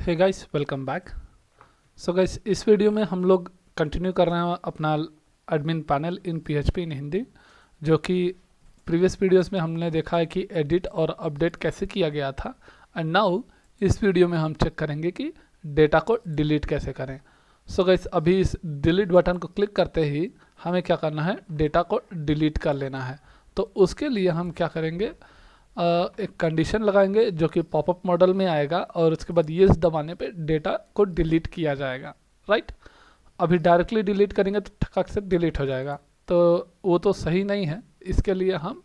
हे guys, welcome back. So guys, इस video में हम लोग कंटिन्यू कर रहे हैं अपना admin panel in PHP in Hindi, जो कि प्रीवियस वीडियोस में हमने देखा है कि एडिट और अपडेट कैसे किया गया था। एंड नाउ इस वीडियो में हम चेक करेंगे कि डेटा को डिलीट कैसे करें। सो गाइस, अभी इस डिलीट बटन को क्लिक करते ही हमें क्या करना है, डेटा को डिलीट कर लेना है। तो उसके लिए हम क्या करेंगे, एक कंडीशन लगाएंगे जो कि पॉपअप मॉडल में आएगा और उसके बाद ये दबाने पे डेटा को डिलीट किया जाएगा। राइट, अभी डायरेक्टली डिलीट करेंगे तो ठक से डिलीट हो जाएगा, तो वो तो सही नहीं है। इसके लिए हम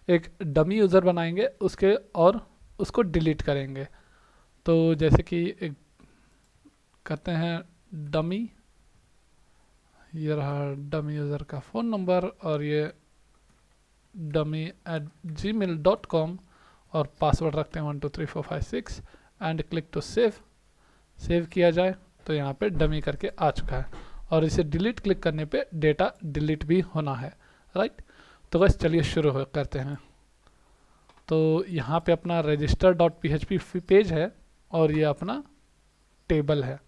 एक डमी यूज़र बनाएंगे उसके और उसको डिलीट करेंगे। तो जैसे कि एक करते हैं डमी, ये रहा डमी यूज़र का फ़ोन नंबर और ये dummy@gmail.com और पासवर्ड रखते हैं 123456 एंड क्लिक टू सेव किया जाए तो यहाँ पे डमी करके आ चुका है और इसे डिलीट क्लिक करने पे डेटा डिलीट भी होना है। राइट, तो बस चलिए शुरू करते हैं। तो यहाँ पे अपना register.php पेज है और ये अपना टेबल है।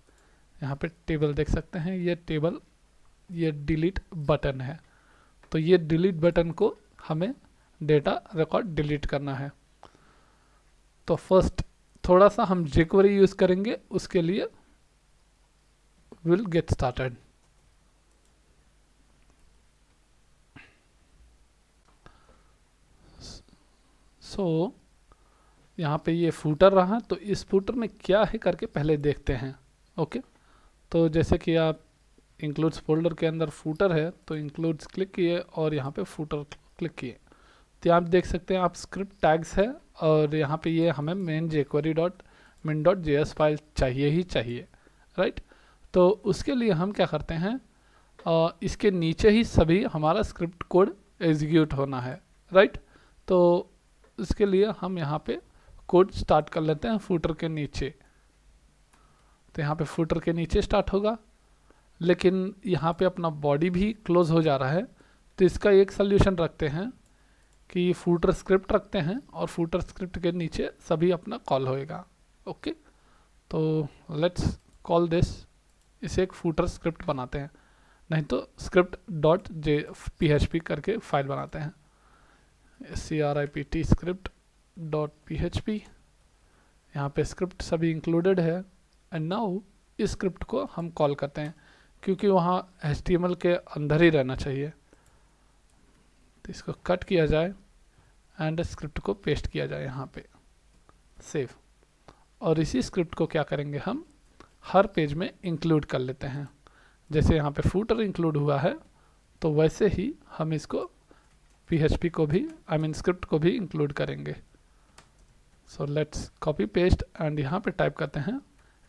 यहाँ पे टेबल देख सकते हैं, ये टेबल, ये डिलीट बटन है। तो ये डिलीट बटन को हमें डेटा रिकॉर्ड डिलीट करना है। तो फर्स्ट थोड़ा सा हम jQuery यूज करेंगे, उसके लिए विल गेट स्टार्टेड। सो यहाँ पे ये फूटर रहा, तो इस फूटर में क्या है करके पहले देखते हैं। ओके, तो जैसे कि आप इंक्लूड्स फोल्डर के अंदर फूटर है, तो इंक्लूड्स क्लिक किए और यहाँ पे फूटर क्लिक किए, तो आप देख सकते हैं आप स्क्रिप्ट टैग्स है और यहाँ पे ये हमें मेन jQuery.min.js फाइल चाहिए ही चाहिए। राइट, तो उसके लिए हम क्या करते हैं, इसके नीचे ही सभी हमारा स्क्रिप्ट कोड एग्जीक्यूट होना है। राइट, तो इसके लिए हम यहाँ पे कोड स्टार्ट कर लेते हैं फूटर के नीचे। तो यहाँ पे फूटर के नीचे स्टार्ट होगा, लेकिन यहाँ पे अपना बॉडी भी क्लोज हो जा रहा है। तो इसका एक सोल्यूशन रखते हैं कि फूटर स्क्रिप्ट रखते हैं और फूटर स्क्रिप्ट के नीचे सभी अपना कॉल होएगा। ओके, तो लेट्स कॉल दिस, इसे एक फूटर स्क्रिप्ट बनाते हैं, नहीं तो script.php करके फाइल बनाते हैं, script script.php। यहाँ पे स्क्रिप्ट सभी इंक्लूडेड है। एंड नाउ इस स्क्रिप्ट को हम कॉल करते हैं क्योंकि वहाँ HTML के अंदर ही रहना चाहिए। तो इसको कट किया जाए एंड स्क्रिप्ट को पेस्ट किया जाए यहाँ पे, सेव। और इसी स्क्रिप्ट को क्या करेंगे, हम हर पेज में इंक्लूड कर लेते हैं। जैसे यहाँ पे फूटर इंक्लूड हुआ है, तो वैसे ही हम इसको PHP को भी, स्क्रिप्ट को भी इंक्लूड करेंगे। So let's copy paste and यहाँ पे टाइप करते हैं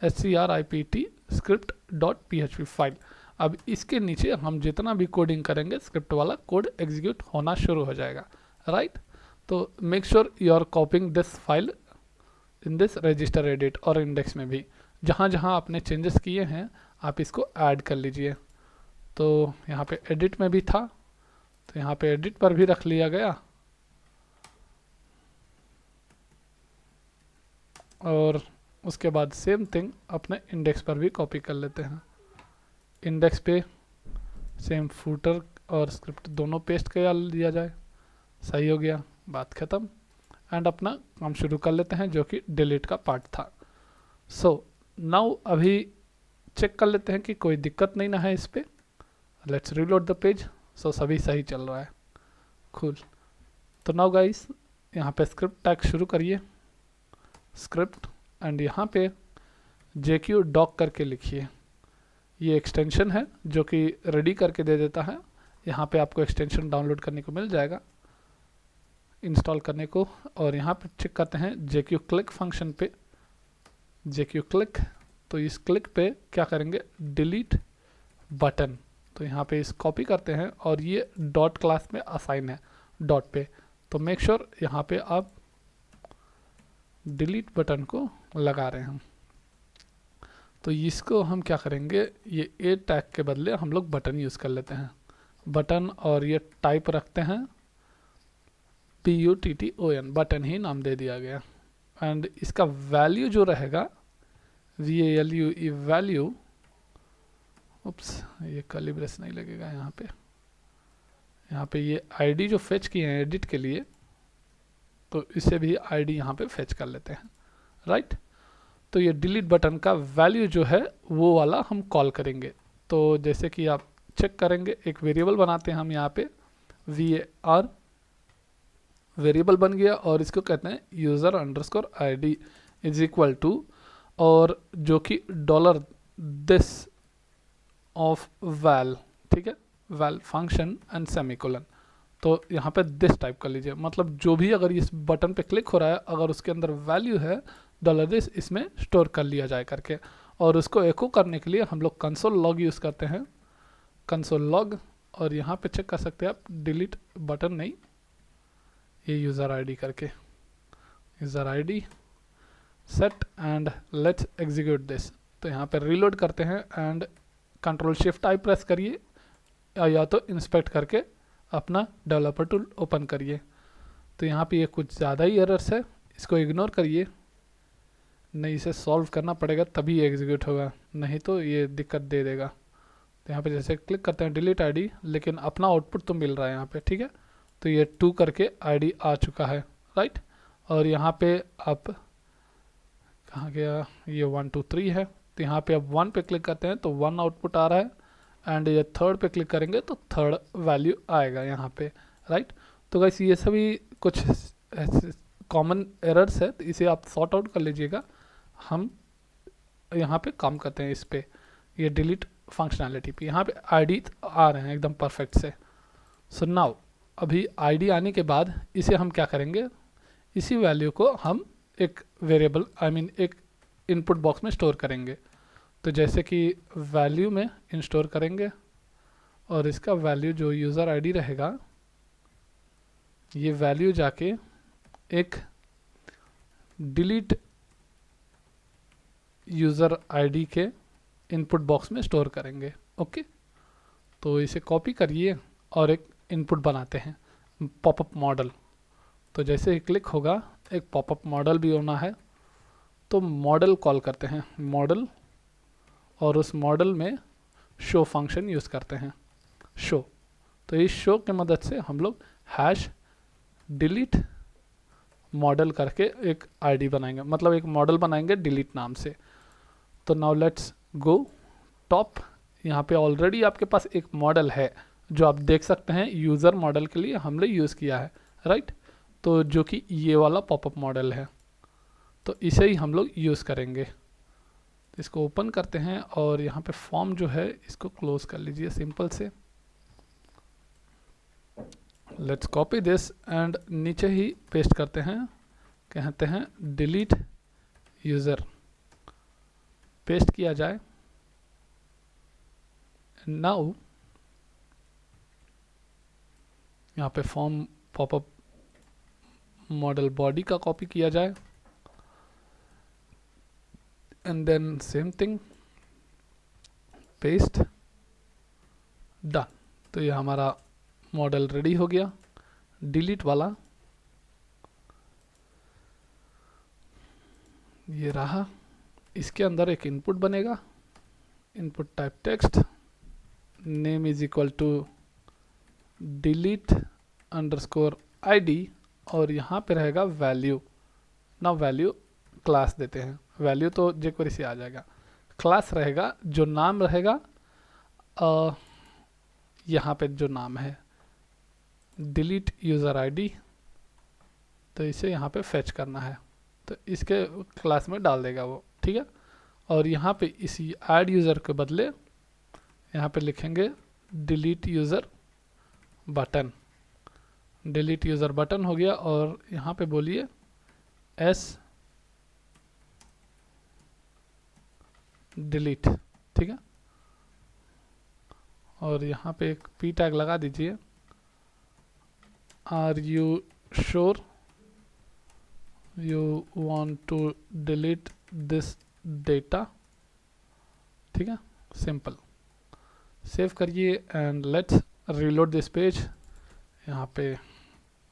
script script.php फाइल। अब इसके नीचे हम जितना भी कोडिंग करेंगे, स्क्रिप्ट वाला कोड एग्जीक्यूट होना शुरू हो जाएगा। राइट, तो make sure you are copying this file in this register edit और इंडेक्स में भी, जहाँ जहाँ आपने चेंजेस किए हैं आप इसको ऐड कर लीजिए। तो यहाँ पे एडिट में भी था, तो यहाँ पे एडिट पर भी रख लिया गया और उसके बाद सेम थिंग अपने इंडेक्स पर भी कॉपी कर लेते हैं। इंडेक्स पे सेम फूटर और स्क्रिप्ट दोनों पेस्ट कर दिया जाए, सही हो गया, बात ख़त्म। एंड अपना काम शुरू कर लेते हैं जो कि डिलीट का पार्ट था। सो नाउ अभी चेक कर लेते हैं कि कोई दिक्कत नहीं ना है इस पे। Let's reload the page. So सभी सही चल रहा है, कूल। तो नाउ गाइस, यहाँ पे स्क्रिप्ट टैग शुरू करिए, स्क्रिप्ट, एंड यहाँ पे JQ doc करके लिखिए। ये एक्सटेंशन है जो कि रेडी करके दे देता है। यहाँ पे आपको एक्सटेंशन डाउनलोड करने को मिल जाएगा, इंस्टॉल करने को। और यहाँ पे चेक करते हैं JQ क्लिक फंक्शन पे, JQ क्लिक। तो इस क्लिक पे क्या करेंगे, डिलीट बटन। तो यहाँ पे इस कॉपी करते हैं और ये डॉट क्लास में असाइन है, डॉट पे। तो मेक श्योर यहाँ पे आप डिलीट बटन को लगा रहे हैं। तो इसको हम क्या करेंगे, ये ए टैग के बदले हम लोग बटन यूज़ कर लेते हैं, बटन। और ये टाइप रखते हैं PUTTON, बटन ही नाम दे दिया गया। एंड इसका वैल्यू जो रहेगा VALU वैल्यू, उप्स ये कर्ली ब्रेस नहीं लगेगा यहाँ पे ये आईडी जो फेच किए हैं एडिट के लिए, तो इसे भी आईडी यहाँ पे फेच कर लेते हैं, राइट। तो ये डिलीट बटन का वैल्यू जो है वो वाला हम कॉल करेंगे। तो जैसे कि आप चेक करेंगे, एक वेरिएबल बनाते हैं हम यहाँ पे, var वेरिएबल बन गया और इसको कहते हैं user underscore ID is equal to, और जो कि डॉलर दिस ऑफ वैल, ठीक है, वैल फंक्शन एंड सेमीकोलन। तो यहाँ पे दिस टाइप कर लीजिए, मतलब जो भी अगर इस बटन पे क्लिक हो रहा है अगर उसके अंदर वैल्यू है डॉलर दिस, इसमें स्टोर कर लिया जाए करके। और उसको एको करने के लिए हम लोग कंसोल लॉग यूज़ करते हैं, कंसोल लॉग। और यहाँ पे चेक कर सकते हैं आप, डिलीट बटन नहीं, ये यूज़र आईडी करके, user ID set and let's execute this. तो यहाँ पे रीलोड करते हैं and control shift I press करिए, या तो इंस्पेक्ट करके अपना डेवलपर टूल ओपन करिए। तो यहाँ पे ये कुछ ज़्यादा ही एरर्स है, इसको इग्नोर करिए, नहीं इसे सॉल्व करना पड़ेगा तभी एग्जीक्यूट होगा, नहीं तो ये दिक्कत दे देगा। तो यहाँ पे जैसे क्लिक करते हैं डिलीट आईडी, लेकिन अपना आउटपुट तो मिल रहा है यहाँ पे, ठीक है। तो ये 2 करके आईडी आ चुका है, राइट। और यहाँ पे आप कहाँ गया, ये 1 2 3 है, तो यहाँ पे अब 1 पे क्लिक करते हैं तो 1 आउटपुट आ रहा है, एंड ये 3rd पे क्लिक करेंगे तो 3rd वैल्यू आएगा यहाँ पे, राइट। तो गाइस ये सभी कुछ कॉमन एरर्स है, तो इसे आप सॉर्ट आउट कर लीजिएगा। हम यहाँ पे काम करते हैं इस पे, ये डिलीट फंक्शनैलिटी पे। यहाँ पे आईडी आ रहे हैं एकदम परफेक्ट से। सो नाउ अभी आईडी आने के बाद इसे हम क्या करेंगे, इसी वैल्यू को हम एक वेरिएबल एक इनपुट बॉक्स में स्टोर करेंगे। तो जैसे कि वैल्यू में इंस्टोर करेंगे, और इसका वैल्यू जो यूज़र आईडी रहेगा, ये वैल्यू जाके एक डिलीट यूज़र आईडी के इनपुट बॉक्स में स्टोर करेंगे, ओके। तो इसे कॉपी करिए और एक इनपुट बनाते हैं, पॉपअप मॉडल। तो जैसे ही क्लिक होगा एक पॉपअप मॉडल भी होना है, तो मॉडल कॉल करते हैं, मॉडल, और उस मॉडल में शो फंक्शन यूज़ करते हैं, शो। तो इस शो की मदद से हम लोग हैश डिलीट मॉडल करके एक आईडी बनाएंगे, मतलब एक मॉडल बनाएंगे डिलीट नाम से। तो नाउ लेट्स गो टॉप। यहाँ पे ऑलरेडी आपके पास एक मॉडल है जो आप देख सकते हैं, यूज़र मॉडल के लिए हमने यूज़ किया है, राइट। तो जो कि ये वाला पॉपअप मॉडल है, तो इसे ही हम लोग यूज़ करेंगे। इसको ओपन करते हैं और यहाँ पे फॉर्म जो है इसको क्लोज कर लीजिए सिंपल से। लेट्स कॉपी दिस एंड नीचे ही पेस्ट करते हैं, कहते हैं डिलीट यूज़र, पेस्ट किया जाए। नाउ यहाँ पे फॉर्म पॉपअप मॉडल बॉडी का कॉपी किया जाए, and then same thing paste, done. तो ये हमारा मॉडल रेडी हो गया डिलीट वाला, ये रहा। इसके अंदर एक इनपुट बनेगा, input type text, name is equal to delete underscore ID, और यहाँ पे रहेगा वैल्यू। ना वैल्यू क्लास देते हैं, वैल्यू तो jQuery से आ जाएगा, क्लास रहेगा जो नाम रहेगा, यहाँ पे जो नाम है डिलीट यूज़र आईडी, तो इसे यहाँ पे फेच करना है, तो इसके क्लास में डाल देगा वो, ठीक है। और यहाँ पे इसी ऐड यूज़र के बदले यहाँ पे लिखेंगे delete user button, delete user button हो गया। और यहाँ पे बोलिए एस डिलीट, ठीक है। और यहाँ पे एक पी टैग लगा दीजिए, are you sure you want to delete this data, ठीक है, सिंपल। सेव करिए and let's reload this page. यहाँ पे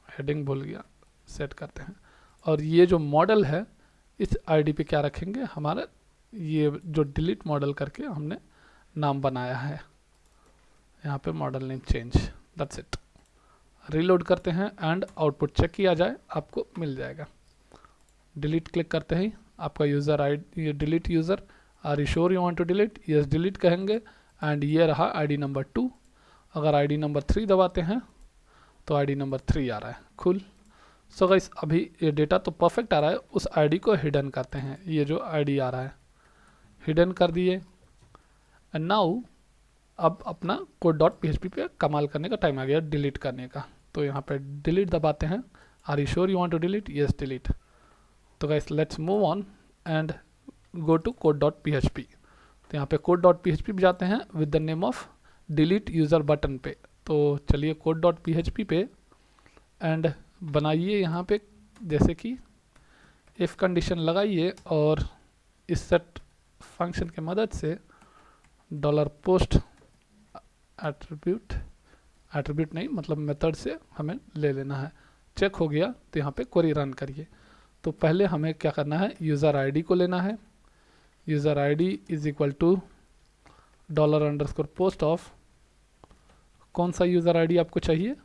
हेडिंग भूल गया, सेट करते हैं। और ये जो मॉडल है इस आईडी पे क्या रखेंगे, हमारा ये जो डिलीट मॉडल करके हमने नाम बनाया है, यहाँ पे model name change, that's it. Reload करते हैं एंड आउटपुट चेक किया जाए, आपको मिल जाएगा। डिलीट क्लिक करते ही आपका यूज़र आईडी, ये delete user, are you sure you want to delete, yes delete कहेंगे एंड ये रहा आईडी नंबर 2। अगर आईडी नंबर 3 दबाते हैं तो आईडी नंबर 3 आ रहा है, कूल। सो गाइस अभी ये डेटा तो परफेक्ट आ रहा है, उस आईडी को हिडन करते हैं। ये जो आईडी आ रहा है हिडन कर दिए एंड नाउ अब अपना code.php पे कमाल करने का टाइम आ गया, डिलीट करने का। तो यहाँ पे डिलीट दबाते हैं, are you sure you want to delete, yes delete. तो guys let's move on and go to code.php। तो यहाँ पे code.php भी जाते हैं with the name of delete user button पे। तो चलिए code.php पे एंड बनाइए यहाँ पे जैसे कि इफ़ कंडीशन लगाइए और इस सेट फंक्शन के मदद से $post एट्रीब्यूट नहीं मतलब मेथड से हमें ले लेना है। चेक हो गया तो यहाँ पे क्वेरी रन करिए। तो पहले हमें क्या करना है, यूज़र आईडी को लेना है। User ID is equal to $_post of, कौन सा यूज़र आईडी आपको चाहिए,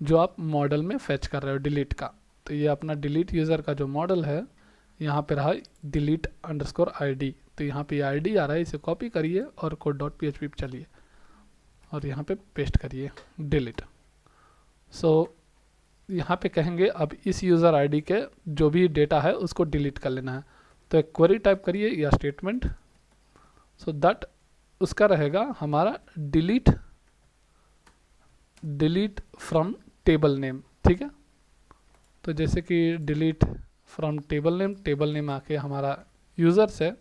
जो आप मॉडल में फेच कर रहे हो डिलीट का। तो ये अपना डिलीट यूज़र का जो मॉडल है यहाँ पे रहा delete_id। तो यहाँ पे आईडी आ रहा है, इसे कॉपी करिए और code.php पे चलिए और यहाँ पे पेस्ट करिए डिलीट। सो यहाँ पे कहेंगे अब इस यूज़र आईडी के जो भी डेटा है उसको डिलीट कर लेना है। तो एक क्वेरी टाइप करिए या स्टेटमेंट, सो दैट उसका रहेगा हमारा डिलीट फ्रॉम टेबल नेम, ठीक है। तो जैसे कि डिलीट फ्रॉम टेबल नेम आके हमारा यूज़र्स है,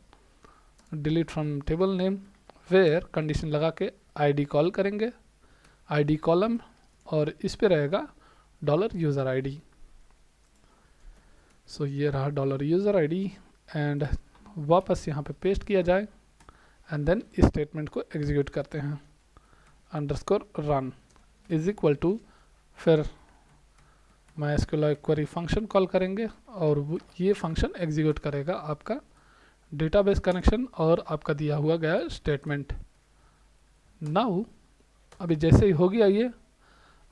delete from table name where condition लगा के आईडी कॉल करेंगे, आईडी कॉलम, और इस पे रहेगा $user_id। सो ये रहा $user_id एंड वापस यहाँ पे पेस्ट किया जाए एंड देन इस स्टेटमेंट को एग्जीक्यूट करते हैं, _run इज इक्वल टू, फिर MySQL क्वेरी फंक्शन कॉल करेंगे और ये फंक्शन एग्जीक्यूट करेगा आपका डेटाबेस कनेक्शन और आपका दिया हुआ गया स्टेटमेंट। नाउ अभी जैसे ही हो गया ये,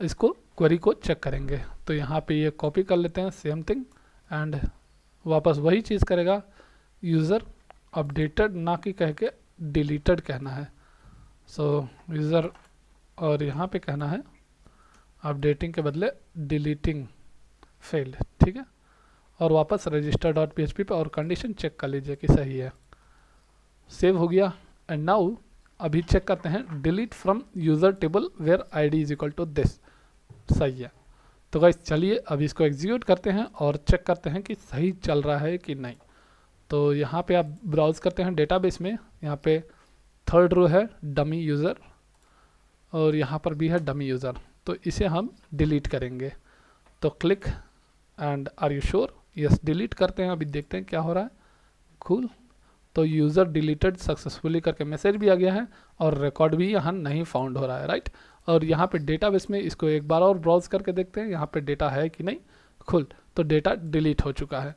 इसको क्वेरी को चेक करेंगे। तो यहाँ पे ये कॉपी कर लेते हैं सेम थिंग एंड वापस वही चीज़ करेगा, यूज़र अपडेटेड ना कि कह के डिलीटेड कहना है। सो यूज़र और यहाँ पे कहना है अपडेटिंग के बदले डिलीटिंग फेल्ड, ठीक है। और वापस register.php पे और कंडीशन चेक कर लीजिए कि सही है। सेव हो गया एंड नाउ अभी चेक करते हैं delete from user table where ID is equal to this, सही है। तो गाइस चलिए अभी इसको एग्जीक्यूट करते हैं और चेक करते हैं कि सही चल रहा है कि नहीं। तो यहाँ पे आप ब्राउज करते हैं डेटाबेस में, यहाँ पे थर्ड रो है डमी यूज़र और यहाँ पर भी है डमी यूज़र। तो इसे हम डिलीट करेंगे। तो click and are you sure, yes delete करते हैं। अभी देखते हैं क्या हो रहा है, कूल। तो यूज़र डिलीटेड सक्सेसफुली करके मैसेज भी आ गया है और रिकॉर्ड भी यहाँ नहीं फाउंड हो रहा है, राइट। और यहाँ पे डेटाबेस में इसको एक बार और ब्राउज करके देखते हैं यहाँ पे डेटा है कि नहीं, खुल तो डेटा डिलीट हो चुका है।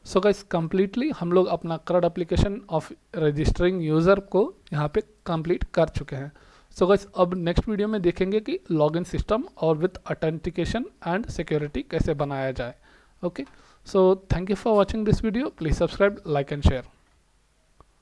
सो गाइस कंप्लीटली हम लोग अपना CRUD application of registering user को यहाँ पे कंप्लीट कर चुके हैं। सो गाइस अब नेक्स्ट वीडियो में देखेंगे कि लॉगिन सिस्टम और विथ ऑथेंटिकेशन एंड सिक्योरिटी कैसे बनाया जाए। Okay, so thank you for watching this video, please subscribe, like and share.